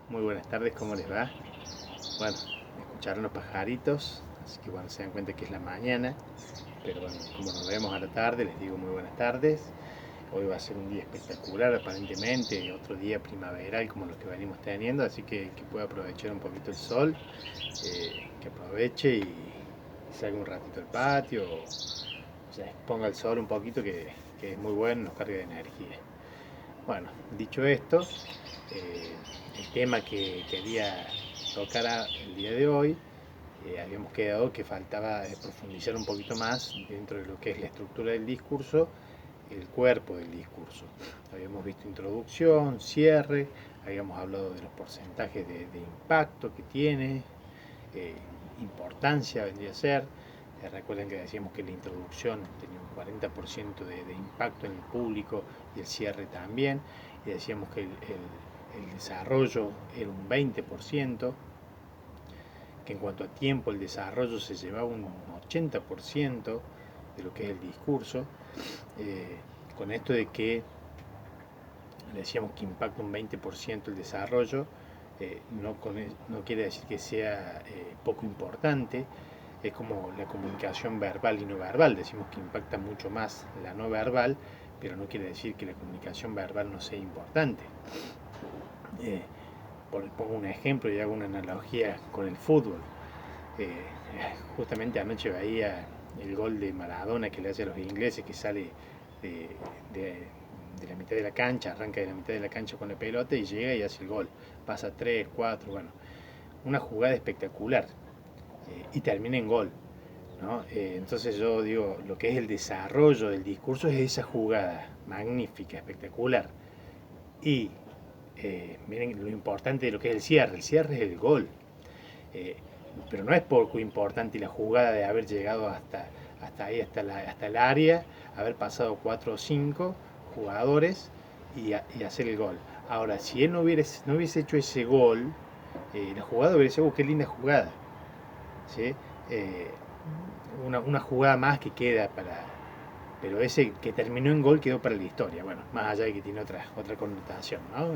Muy buenas tardes, ¿cómo les va? Bueno, escucharon los pajaritos, así que bueno, se dan cuenta que es la mañana, pero bueno, como nos vemos a la tarde, les digo muy buenas tardes. Hoy va a ser un día espectacular, aparentemente, otro día primaveral como los que venimos teniendo, así que el que pueda aprovechar un poquito el sol, que aproveche y salga un ratito al patio, o sea, ponga el sol un poquito que es muy bueno, nos carga de energía. Bueno, dicho esto, eh, el tema que quería tocar el día de hoy, habíamos quedado que faltaba profundizar un poquito más dentro de lo que es la estructura del discurso, el cuerpo del discurso. Habíamos visto introducción, cierre, habíamos hablado de los porcentajes de impacto que tiene, eh, importancia vendría a ser. Recuerden que decíamos que la introducción tenía un 40% de impacto en el público y el cierre también, y decíamos que el desarrollo era un 20%, que en cuanto a tiempo el desarrollo se llevaba un 80% de lo que es el discurso, eh, con esto de que decíamos que impacta un 20% el desarrollo, no quiere decir que sea poco importante, es como la comunicación verbal y no verbal, decimos que impacta mucho más la no verbal, pero no quiere decir que la comunicación verbal no sea importante. Eh, Pongo un ejemplo y hago una analogía con el fútbol. Eh, Justamente anoche veía el gol de Maradona que le hace a los ingleses, que sale de, de, de la mitad de la cancha, arranca de la mitad de la cancha con la pelota y llega y hace el gol. Pasa 3 4 bueno, una jugada espectacular, y termina en gol, ¿no? Entonces yo digo, lo que es el desarrollo del discurso es esa jugada magnífica, espectacular. Y miren lo importante de lo que es el cierre es el gol. Eh, pero no es poco importante la jugada de haber llegado hasta ahí, hasta el área, haber pasado 4 o 5 jugadores y hacer el gol. Ahora, si él no hubiese hecho ese gol, la jugada hubiese sido, qué linda jugada. ¿Sí? Eh, una jugada más que queda para... Pero ese que terminó en gol quedó para la historia. Bueno, más allá de que tiene otra connotación, ¿no?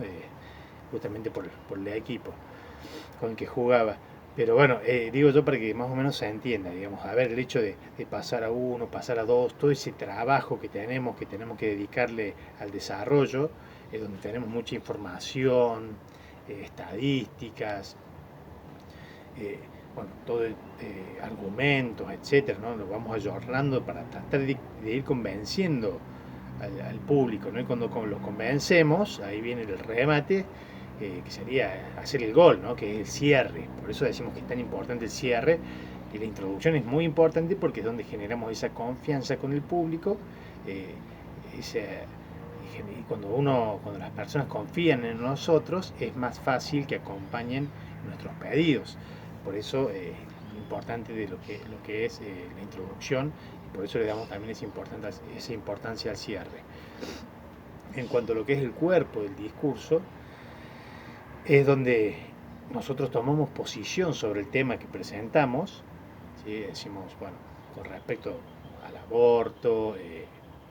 Justamente por el equipo con el que jugaba. Pero bueno, digo yo para que más o menos se entienda, digamos, a ver, el hecho de pasar a uno, pasar a dos, todo ese trabajo que tenemos que dedicarle al desarrollo, donde tenemos mucha información, estadísticas, eh, bueno, todo, argumentos, etcétera, ¿no? Lo vamos ayornando para tratar de ir convenciendo al público, ¿no? Y cuando los convencemos, ahí viene el remate, que sería hacer el gol, ¿no? Que es el cierre. Por eso decimos que es tan importante el cierre. Y la introducción es muy importante porque es donde generamos esa confianza con el público. eh, ese- y cuando las personas confían en nosotros, es más fácil que acompañen nuestros pedidos. Por eso es importante de lo que es la introducción, y por eso le damos también esa importancia al cierre. En cuanto a lo que es el cuerpo del discurso, es donde nosotros tomamos posición sobre el tema que presentamos, ¿sí? Decimos, bueno, con respecto al aborto,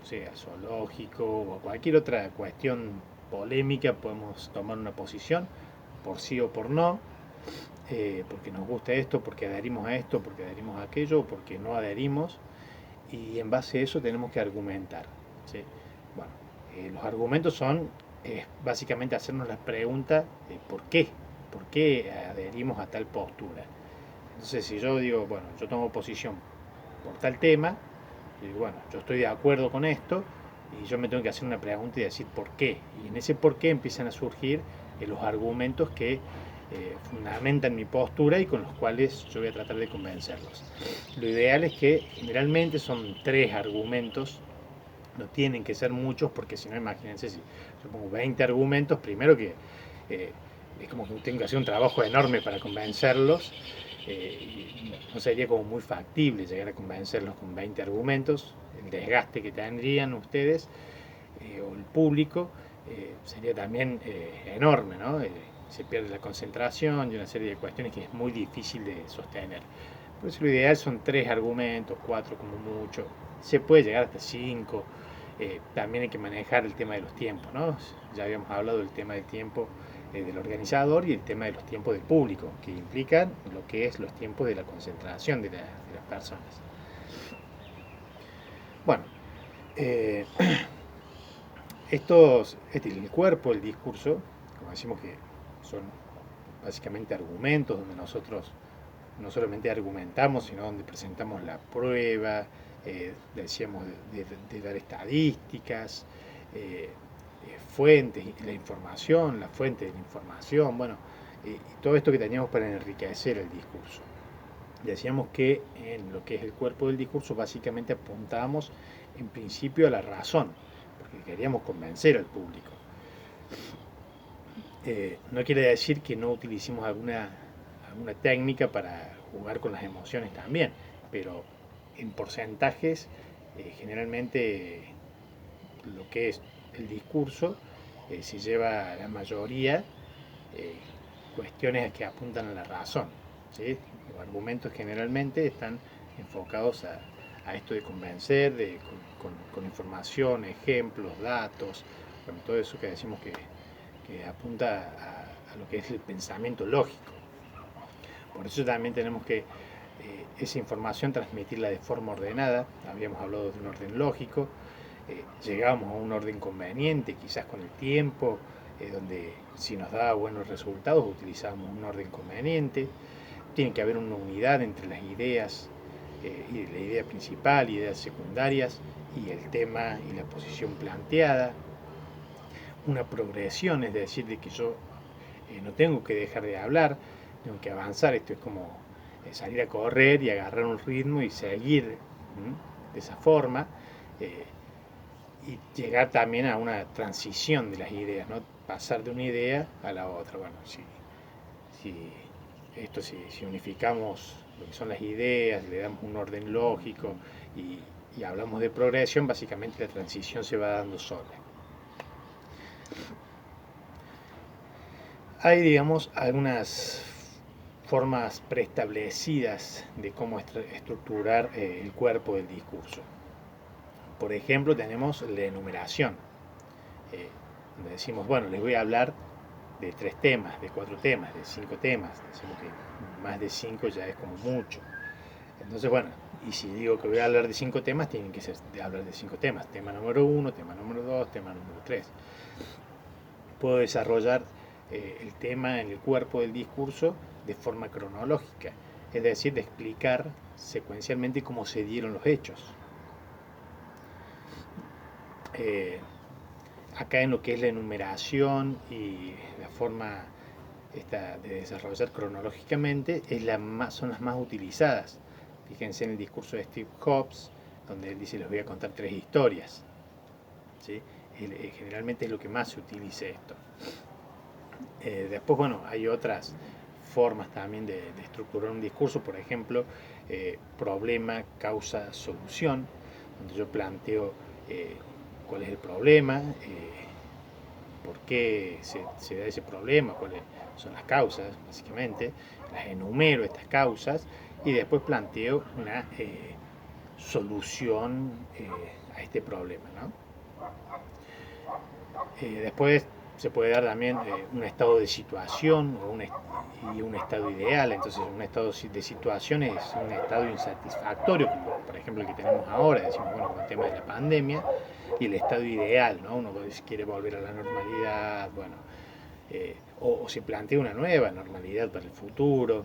o sea, al zoológico o cualquier otra cuestión polémica, podemos tomar una posición por sí o por no, porque nos gusta esto, porque adherimos a esto, porque adherimos a aquello, o porque no adherimos, y en base a eso tenemos que argumentar, ¿sí? Bueno, los argumentos son básicamente hacernos la pregunta de por qué adherimos a tal postura. Entonces, si yo digo, bueno, yo tomo posición por tal tema, y digo, bueno, yo estoy de acuerdo con esto, y yo me tengo que hacer una pregunta y decir por qué. Y en ese por qué empiezan a surgir los argumentos que fundamentan mi postura y con los cuales yo voy a tratar de convencerlos. Lo ideal es que generalmente son 3 argumentos, no tienen que ser muchos porque si no, imagínense si yo pongo 20 argumentos, primero que eh, es como que tengo que hacer un trabajo enorme para convencerlos, y no sería como muy factible llegar a convencerlos con 20 argumentos, el desgaste que tendrían ustedes o el público sería también enorme, ¿no? Se pierde la concentración y una serie de cuestiones que es muy difícil de sostener. Por eso lo ideal son 3 argumentos, 4 como mucho, se puede llegar hasta 5. También hay que manejar el tema de los tiempos, ¿no? Ya habíamos hablado del tema del tiempo, del organizador y el tema de los tiempos del público, que implican lo que es los tiempos de la concentración de las personas. Bueno, eh, el cuerpo, el discurso, como decimos que son básicamente argumentos donde nosotros no solamente argumentamos, sino donde presentamos la prueba, decíamos de dar estadísticas, fuentes, la fuente de la información, bueno, y todo esto que teníamos para enriquecer el discurso. Decíamos que en lo que es el cuerpo del discurso básicamente apuntábamos en principio a la razón, porque queríamos convencer al público. No quiere decir que no utilicemos alguna técnica para jugar con las emociones también, pero en porcentajes generalmente lo que es el discurso se lleva a la mayoría eh, cuestiones que apuntan a la razón, ¿sí? Los argumentos generalmente están enfocados a esto de convencer, con información, ejemplos, datos, bueno, todo eso que decimos que apunta a lo que es el pensamiento lógico. Por eso también tenemos que esa información transmitirla de forma ordenada. Habíamos hablado de un orden lógico, llegamos a un orden conveniente, quizás con el tiempo, donde si nos da buenos resultados utilizamos un orden conveniente. Tiene que haber una unidad entre las ideas, y la idea principal, ideas secundarias y el tema y la posición planteada. Una progresión, es decir, de que yo no tengo que dejar de hablar, tengo que avanzar. Esto es como salir a correr y agarrar un ritmo y seguir de esa forma, y llegar también a una transición de las ideas, ¿no? Pasar de una idea a la otra. Bueno, si unificamos lo que son las ideas, le damos un orden lógico y hablamos de progresión, básicamente la transición se va dando sola. Hay, digamos, algunas formas preestablecidas de cómo estructurar el cuerpo del discurso. Por ejemplo, tenemos la enumeración, donde decimos, bueno, les voy a hablar de 3 temas, de 4 temas, de 5 temas. Decimos que más de 5 ya es como mucho. Entonces, bueno, y si digo que voy a hablar de 5 temas, tienen que ser de hablar de 5 temas. Tema número 1, tema número 2, tema número 3. Puedo desarrollar el tema en el cuerpo del discurso de forma cronológica, es decir, de explicar secuencialmente cómo se dieron los hechos. Acá en lo que es la enumeración y la forma esta de desarrollar cronológicamente son las más utilizadas. Fíjense en el discurso de Steve Jobs, donde él dice, les voy a contar 3 historias, ¿sí? Generalmente es lo que más se utiliza esto. Después, bueno, hay otras formas también de estructurar un discurso, por ejemplo, problema, causa, solución, donde yo planteo cuál es el problema, por qué se da ese problema, cuáles son las causas, básicamente, las enumero estas causas y después planteo una solución a este problema, ¿no? Después se puede dar también un estado de situación y un estado ideal. Entonces, un estado de situación es un estado insatisfactorio, como por ejemplo el que tenemos ahora, decimos, bueno, con el tema de la pandemia, y el estado ideal, ¿no? Uno quiere volver a la normalidad, bueno, o se plantea una nueva normalidad para el futuro.